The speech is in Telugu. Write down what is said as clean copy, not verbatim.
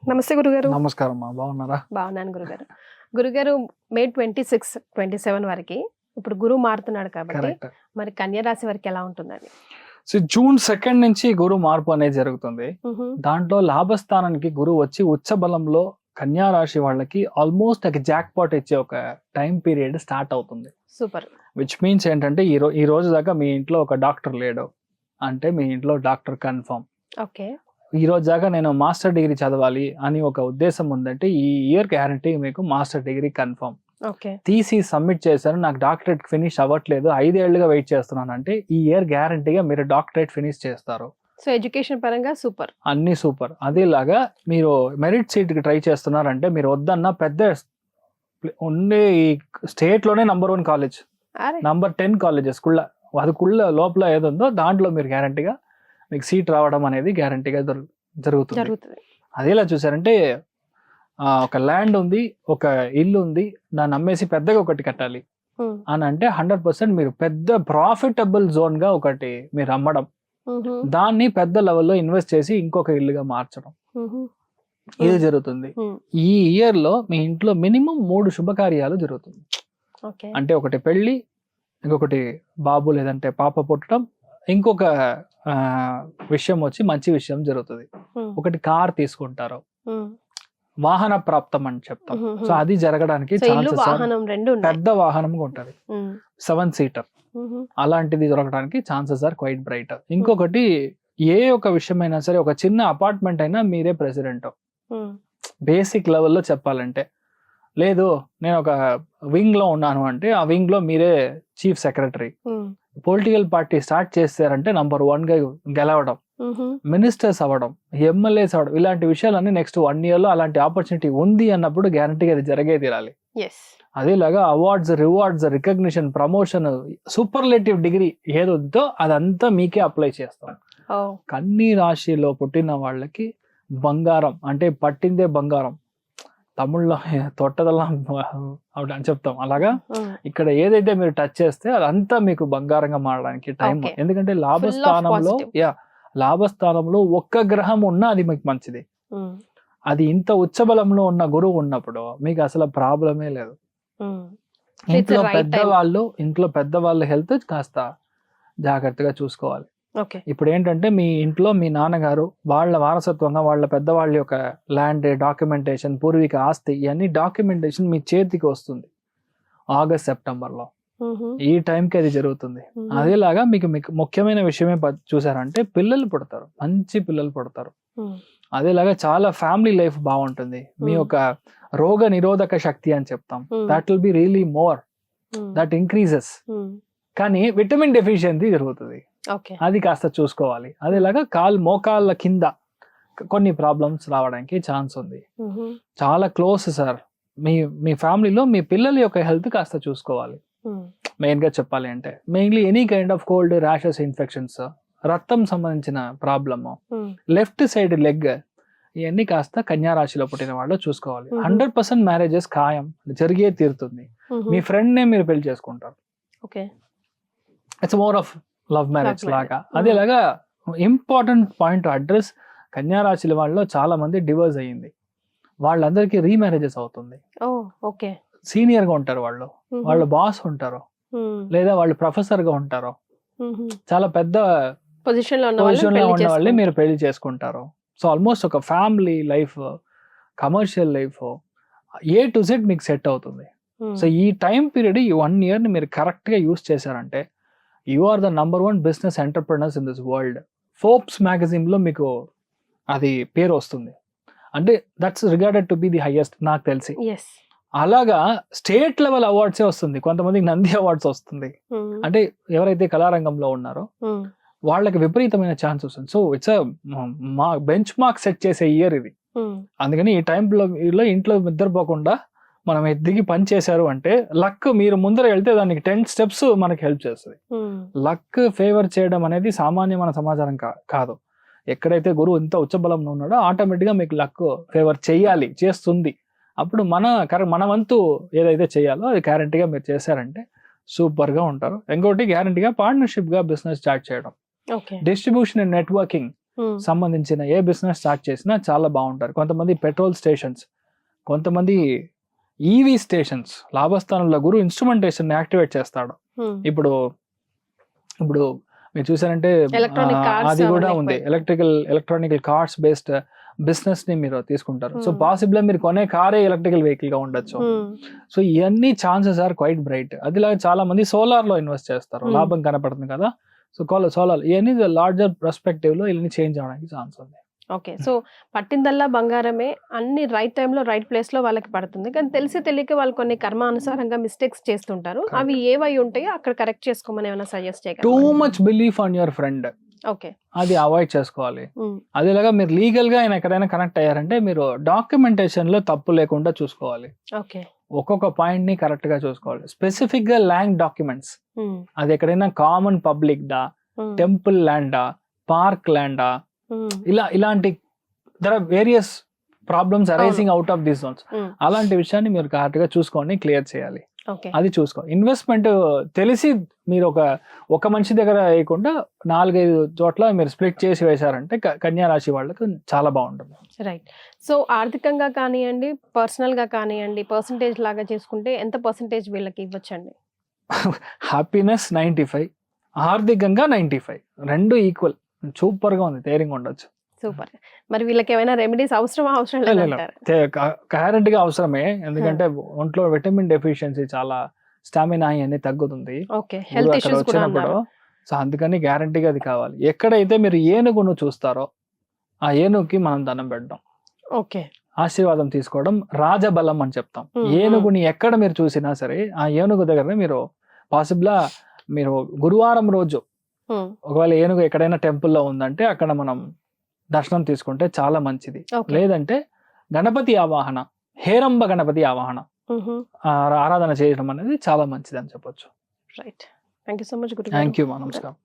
నమస్తే గురుగారు. నమస్కారం అమ్మా, బాగున్నారా? బాగున్నాను గురుగారు. గురుగారు, మే 26, 27 వరకు ఇప్పుడు గురువు మారుతున్నాడు కాబట్టి కరెక్ట్. మరి కన్యా రాశి వారికి ఎలా ఉంటుందండి? సో జూన్ 2 నుంచి గురువు మార్పు అనేది జరుగుతుంది. దాంట్లో లాభస్థానానికి గురువు వచ్చి ఉచ్చ బలంలో కన్యా రాశి వాళ్ళకి ఆల్మోస్ట్ ఒక జాక్ పాట్ ఇచ్చే ఒక టైం పీరియడ్ స్టార్ట్ అవుతుంది. సూపర్. విచ్ మీన్స్ ఏంటంటే ఈ రోజు దాకా మీ ఇంట్లో ఒక డాక్టర్ లేడు అంటే మీ ఇంట్లో డాక్టర్ కన్ఫర్మ్. ఓకే. ఈ రోజు దాకా నేను మాస్టర్ డిగ్రీ చదవాలి అని ఒక ఉద్దేశం ఉందంటే ఈ ఇయర్ గ్యారంటీ మీకు మాస్టర్ డిగ్రీ కన్ఫర్మ్. ఓకే. తీసి సబ్మిట్ చేశాను, నాకు డాక్టరేట్ ఫినిష్ అవ్వట్లేదు, 5 ఏళ్లుగా వెయిట్ చేస్తున్నాను అంటే ఈ ఇయర్ గ్యారంటీగా మీరు డాక్టరేట్ ఫినిష్ చేస్తారు. సో ఎడ్యుకేషన్ పరంగా సూపర్, అన్ని సూపర్. అదేలాగా మీరు మెరిట్ సీట్కి ట్రై చేస్తున్నారంటే మీరు వద్దన్న పెద్ద ఉండే ఈ స్టేట్లోనే నంబర్ 1 కాలేజ్, నంబర్ 10 కాలేజెస్ కుళ్ళ అది కుళ్ళ లోపల ఏదుందో దాంట్లో మీరు గ్యారంటీగా మీకు సీట్ రావడం అనేది గ్యారంటీగా జరుగుతుంది. అదేలా చూసారంటే ఒక ల్యాండ్ ఉంది, ఒక ఇల్లు ఉంది, దాన్ని అమ్మేసి పెద్దగా ఒకటి కట్టాలి అని అంటే 100% మీరు పెద్ద ప్రాఫిటబుల్ జోన్ గా ఒకటి మీరు అమ్మడం, దాన్ని పెద్ద లెవెల్లో ఇన్వెస్ట్ చేసి ఇంకొక ఇల్లుగా మార్చడం, ఇది జరుగుతుంది. ఈ ఇయర్ లో మీ ఇంట్లో మినిమం 3 శుభకార్యాలు జరుగుతుంది. అంటే ఒకటి పెళ్లి, ఇంకొకటి బాబు లేదంటే పాప పుట్టడం, ఇంకొక విషయం వచ్చి మంచి విషయం జరుగుతుంది. ఒకటి కార్ తీసుకుంటారు, వాహన ప్రాప్తం అని చెప్తాం. సో అది జరగడానికి పెద్ద వాహనం ఉంటది, 7 సీటర్, అలాంటిది దొరకడానికి ఛాన్సెస్ ఆర్ క్వైట్ బ్రైట్. ఇంకొకటి ఏ ఒక విషయమైనా సరే, ఒక చిన్న అపార్ట్మెంట్ అయినా మీరే ప్రెసిడెంట్. బేసిక్ లెవెల్లో చెప్పాలంటే, లేదు నేను ఒక వింగ్ లో ఉన్నాను అంటే ఆ వింగ్ లో మీరే chief secretary. Political party start చేస్తారంటే నంబర్ 1 గా గెలవడం, మినిస్టర్స్ అవ్వడం, ఎమ్మెల్యేస్ అవ్వడం, ఇలాంటి విషయాలన్నీ నెక్స్ట్ 1 year లో అలాంటి ఆపర్చునిటీ ఉంది అన్నప్పుడు గ్యారంటీగా అది జరిగే తీరాలి. అదేలాగా awards, rewards, recognition, promotion, superlative degree ఏదో అదంతా మీకే అప్లై చేస్తాం. కన్నీ రాశిలో పుట్టిన వాళ్ళకి బంగారం అంటే పట్టిందే బంగారం, తమిళ్లో తొట్టదల్లా అని చెప్తాం. అలాగా ఇక్కడ ఏదైతే మీరు టచ్ చేస్తే అదంతా మీకు బంగారంగా మారడానికి టైం. ఎందుకంటే లాభస్థానంలో ఒక్క గ్రహం ఉన్నా అది మీకు మంచిది. అది ఇంత ఉచ్చబలంలో ఉన్న గురువు ఉన్నప్పుడు మీకు అసలు ప్రాబ్లమే లేదు. ఇంట్లో పెద్దవాళ్ళ హెల్త్ కాస్త జాగ్రత్తగా చూసుకోవాలి. ఇప్పుడు ఏంటంటే మీ ఇంట్లో మీ నాన్నగారు వాళ్ళ వారసత్వంగా వాళ్ళ పెద్దవాళ్ళ యొక్క ల్యాండ్ డాక్యుమెంటేషన్, పూర్వీక ఆస్తి, ఇవన్నీ డాక్యుమెంటేషన్ మీ చేతికి వస్తుంది ఆగస్ట్ సెప్టెంబర్లో. ఈ టైంకి అది జరుగుతుంది. అదేలాగా మీకు ముఖ్యమైన విషయమే చూసారంటే పిల్లలు పుడతారు, మంచి పిల్లలు పుడతారు. అదేలాగా చాలా ఫ్యామిలీ లైఫ్ బాగుంటుంది. మీ యొక్క రోగ నిరోధక శక్తి అని చెప్తాం, that will be really more, that increases. కానీ విటమిన్ డెఫిషియన్సీ జరుగుతుంది, అది కాస్త చూసుకోవాలి. అదేలాగా మోకాళ్ళ కింద కొన్ని ప్రాబ్లమ్స్ రావడానికి ఛాన్స్ ఉంది. చాలా క్లోజ్ సార్, మీ ఫ్యామిలీలో మీ పిల్లల యొక్క హెల్త్ కాస్త చూసుకోవాలి. మెయిన్ గా చెప్పాలి అంటే mainly any kind of cold, rashes, infections, రక్తం సంబంధించిన ప్రాబ్లమ్, లెఫ్ట్ సైడ్ లెగ్, ఇవన్నీ కాస్త కన్యా రాశిలో పుట్టిన వాళ్ళు చూసుకోవాలి. 100% మ్యారేజెస్ ఖాయం, జరిగే తీరుతుంది. మీ ఫ్రెండ్ నే మీరు పెళ్లి చేసుకుంటారు. It's more of love marriage లాగా. అదేలాగా ఇంపార్టెంట్ పాయింట్ అడ్రస్, కన్యా రాశి వాళ్ళలో చాలా మంది డివోర్స్ అయ్యింది, వాళ్ళందరికీ రీమ్యారేజెస్ అవుతుంది. సీనియర్ గా ఉంటారు వాళ్ళు బాస్ ఉంటారు, లేదా వాళ్ళు ప్రొఫెసర్ గా ఉంటారు, చాలా పెద్ద పొజిషన్ లో ఉన్న వాళ్ళే మీరు పెళ్లి చేసుకుంటారు. సో ఆల్మోస్ట్ ఒక family life, commercial life, A to Z మీకు సెట్ అవుతుంది. సో ఈ టైం పీరియడ్, ఈ 1 year ని మీరు కరెక్ట్ గా యూస్ చేశారంటే you are the number 1 business entrepreneurs in this world. Forbes magazine లో మీకు అది పేరు వస్తుంది. అంటే that's regarded to be the highest నాకు తెలిసి. అలాగా స్టేట్ లెవెల్ అవార్డ్సే వస్తుంది, కొంతమందికి నంది అవార్డ్స్ వస్తుంది. అంటే ఎవరైతే కళారంగంలో ఉన్నారో వాళ్ళకి విపరీతమైన ఛాన్స్ వస్తుంది. So it's bench mark set చేసే ఇయర్ ఇది. అందుకని ఈ టైంలో ఇంట్లో నిద్రపోకుండా మనం దిగి పని చేశారు అంటే లక్ మీరు ముందర వెళ్తే దానికి 10 steps మనకి హెల్ప్ చేస్తుంది. లక్ ఫేవర్ చేయడం అనేది సామాన్యమైన సమాచారం కాదు. ఎక్కడైతే గురువు ఇంత ఉచ్చబలంలో ఉన్నాడో ఆటోమేటిక్గా మీకు లక్ ఫేవర్ చేస్తుంది. అప్పుడు మన వంతు ఏదైతే చేయాలో అది గ్యారంటీగా మీరు చేశారంటే సూపర్గా ఉంటారు. ఇంకోటి గ్యారంటీగా పార్ట్నర్షిప్గా బిజినెస్ స్టార్ట్ చేయడం, ఓకే. డిస్ట్రిబ్యూషన్ అండ్ నెట్వర్కింగ్ సంబంధించిన ఏ బిజినెస్ స్టార్ట్ చేసినా చాలా బాగుంటారు. కొంతమంది పెట్రోల్ స్టేషన్స్, కొంతమంది ఈవీ స్టేషన్స్, లాభస్థానంలో గురు ఇన్స్ట్రుమెంటేషన్ యాక్టివేట్ చేస్తాడు. ఇప్పుడు ఇప్పుడు మీరు చూసారంటే Electronic cars అది కూడా అవన్నీ ఉంది. ఎక్కువైపోయాయి. ఎలక్ట్రానికల్ కార్స్ బేస్డ్ బిజినెస్ ని మీరు తీసుకుంటారు. So Hmm. పాసిబుల్ మీరు కొనే కారే ఎలక్ట్రికల్ వెహికల్ గా ఉండొచ్చు. సో ఇవన్నీ ఛాన్సెస్ ఆర్ క్వైట్ బ్రైట్. అదిలాగా చాలా మంది సోలార్ లో ఇన్వెస్ట్ చేస్తారు, Hmm. లాభం కనపడుతుంది కదా. సో సోలార్ ఇవన్నీ లార్జర్ పర్స్పెక్టివ్ లో ఇవన్నీ చేంజ్ అవడానికి ఛాన్స్ ఉంది. ఓకే. సో పట్టిందల్లా బంగారమే, అన్ని రైట్ టైంలో రైట్ ప్లేస్ లో వాళ్ళకి పడుతుంది. కానీ తెలిసి తెలియక వాళ్ళు కొన్ని కర్మానుసారంగా మిస్టేక్స్ చేస్తుంటారు. Correct. అవి ఏవై ఉంటాయో అక్కడ కరెక్ట్ చేసుకోమని ఏమైనా సజెస్ట్ టూ చేయగలరా? Much belief on your friend, okay. అది అవాయిడ్ చేసుకోవాలి. అదేలాగా మీరు లీగల్ గా ఆయన ఎక్కడైనా కనెక్ట్ అయ్యారంటే మీరు డాక్యుమెంటేషన్ లో తప్పు లేకుండా చూసుకోవాలి. ఓకే. ఒక్కొక్క పాయింట్ ని కరెక్ట్ గా చూసుకోవాలి. స్పెసిఫిక్ గా ల్యాండ్ డాక్యుమెంట్స్, అది ఎక్కడైనా కామన్ పబ్లిక్ దా, టెంపుల్ ల్యాండా, పార్క్ ల్యాండా, ఇలాంటి there are various problems arising out of these zones. అలాంటి విషయాన్ని మీరు కరెక్ట్ గా చూసుకొని క్లియర్ చేయాలి. ఓకే. అది చూసుకో. ఇన్వెస్ట్మెంట్ తెలిసి మీరు ఒక మనిషి దగ్గర వేయకుండా 4-5 చోట్ల మీరు స్ప్లిట్ చేసి వేశారంటే కన్యా రాశి వాళ్ళకి చాలా బాగుంటుంది. రైట్. సో ఆర్థికంగా కానివ్వండి, పర్సనల్ గా కానివ్వండి, పర్సంటేజ్ లాగా చేసుకుంటే ఎంత పర్సంటేజ్ వీళ్ళకి ఇవ్వచ్చండి? హ్యాపీనెస్ 95, ఆర్థికంగా 95, రెండు ఈక్వల్. సూపర్ గా ఉంది, ధైర్యంగా ఉండొచ్చు. సూపర్. మరి వీళ్ళకి ఏమైనా రెమెడీస్ అవసరం లేదంటారా? కరెంట్ గా అవసరమే, ఎందుకంటే ఒంట్లో విటమిన్ డెఫిషియన్సీ, చాలా స్టామినా అన్ని తగ్గుతుంది ఓకే. హెల్త్ అక్కడ ఇష్యూస్ కూడా వచ్చినప్పుడు. అన్నారు. సో అందుకని గ్యారంటీగా అది కావాలి. ఎక్కడైతే మీరు ఏనుగును చూస్తారో ఆ ఏనుగుకి మనం దండం పెట్టడం, ఓకే. ఆశీర్వాదం తీసుకోవడం రాజబలం అని చెప్తాం. ఏనుగుని ఎక్కడ మీరు చూసినా సరే ఆ ఏనుగు దగ్గర మీరు పాసిబుల్ మీరు గురువారం రోజు ఒకవేళ ఏనుగు ఎక్కడైనా టెంపుల్లో ఉందంటే అక్కడ మనం దర్శనం తీసుకుంటే చాలా మంచిది. ఓకే. లేదంటే గణపతి ఆవాహన, హేరంబ గణపతి ఆవాహన ఆరాధన చేయడం అనేది చాలా మంచిది అని చెప్పొచ్చు. Right. Thank you so much Guru. Thank you, నమస్కారం.